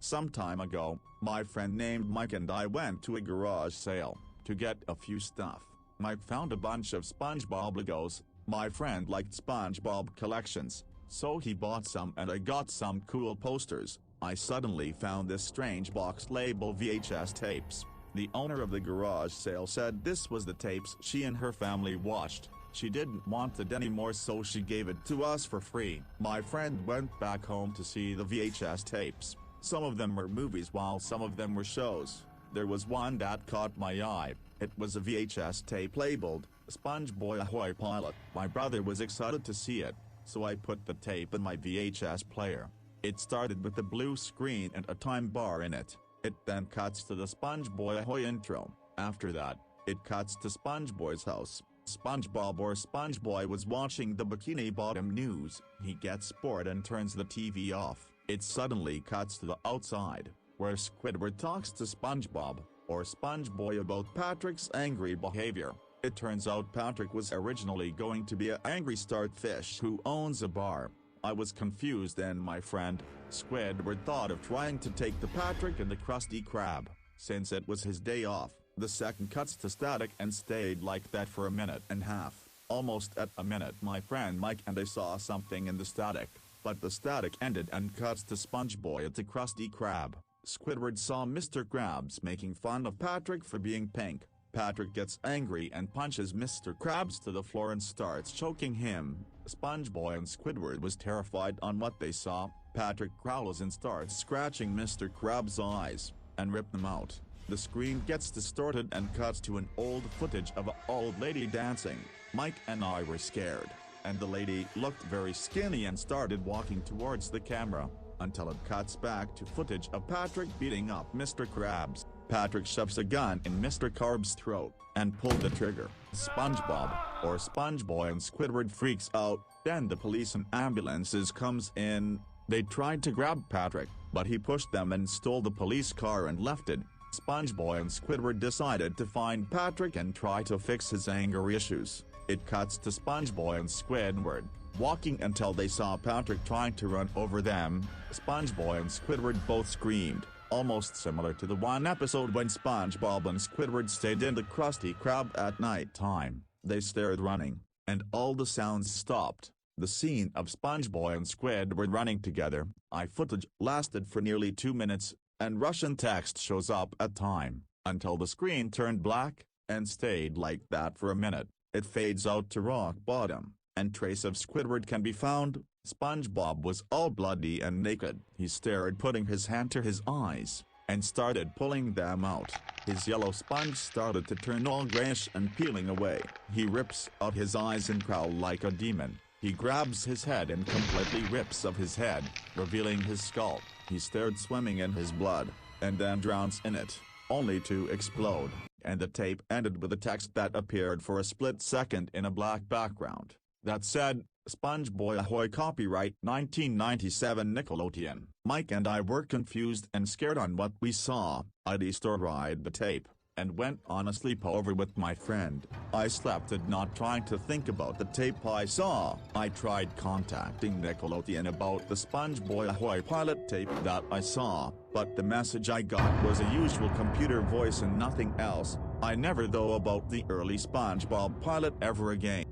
Some time ago, my friend named Mike and I went to a garage sale to get a few stuff. Mike found a bunch of SpongeBob Legos. My friend liked SpongeBob collections, so he bought some and I got some cool posters. I suddenly found this strange box labeled VHS tapes. The owner of the garage sale said this was the tapes she and her family watched. She didn't want it anymore, so she gave it to us for free. My friend went back home to see the VHS tapes. Some of them were movies while some of them were shows. There was one that caught my eye. It was a VHS tape labeled Spongeboy Ahoy Pilot. My brother was excited to see it, so I put the tape in my VHS player. It started with a blue screen and a time bar in it. It then cuts to the Spongeboy Ahoy intro. After that, it cuts to Spongeboy's house. SpongeBob or Spongeboy was watching the Bikini Bottom news. He gets bored and turns the TV off. It suddenly cuts to the outside, where Squidward talks to SpongeBob, or Spongeboy, about Patrick's angry behavior. It turns out Patrick was originally going to be an angry starfish who owns a bar. I was confused and my friend, Squidward, thought of trying to take the Patrick and the Krusty Krab, since it was his day off. The second cuts to static and stayed like that for a minute and a half. Almost at a minute, my friend Mike and I saw something in the static, but the static ended and cuts to Spongeboy at the Krusty Krab. Squidward saw Mr. Krabs making fun of Patrick for being pink. Patrick gets angry and punches Mr. Krabs to the floor and starts choking him. Spongeboy and Squidward was terrified on what they saw. Patrick growls and starts scratching Mr. Krabs' eyes, and rip them out. The screen gets distorted and cuts to an old footage of an old lady dancing. Mike and I were scared, and the lady looked very skinny and started walking towards the camera, until it cuts back to footage of Patrick beating up Mr. Krabs. Patrick shoves a gun in Mr. Krabs' throat, and pulled the trigger. SpongeBob, or Spongeboy, and Squidward freaks out. Then the police and ambulances comes in. They tried to grab Patrick, but he pushed them and stole the police car and left it. Spongeboy and Squidward decided to find Patrick and try to fix his anger issues. It cuts to Spongeboy and Squidward walking until they saw Patrick trying to run over them. Spongeboy and Squidward both screamed, almost similar to the one episode when SpongeBob and Squidward stayed in the Krusty Krab at night time. They started running, and all the sounds stopped. The scene of Spongeboy and Squidward running together, footage lasted for nearly 2 minutes, and Russian text shows up at time, until the screen turned black, and stayed like that for a minute. It fades out to rock bottom, and trace of Squidward can be found. SpongeBob was all bloody and naked. He started putting his hand to his eyes, and started pulling them out. His yellow sponge started to turn all grayish and peeling away. He rips out his eyes and growl like a demon. He grabs his head and completely rips off his head, revealing his skull. He started swimming in his blood, and then drowns in it, only to explode. And the tape ended with a text that appeared for a split second in a black background that said, "Spongeboy Ahoy, copyright 1997 Nickelodeon." Mike and I were confused and scared on what we saw. I destroyed the tape, and went on a sleepover with my friend. I slept at not trying to think about the tape I saw. I tried contacting Nickelodeon about the Spongeboy Ahoy pilot tape that I saw, but the message I got was a usual computer voice and nothing else. I never thought about the early SpongeBob pilot ever again.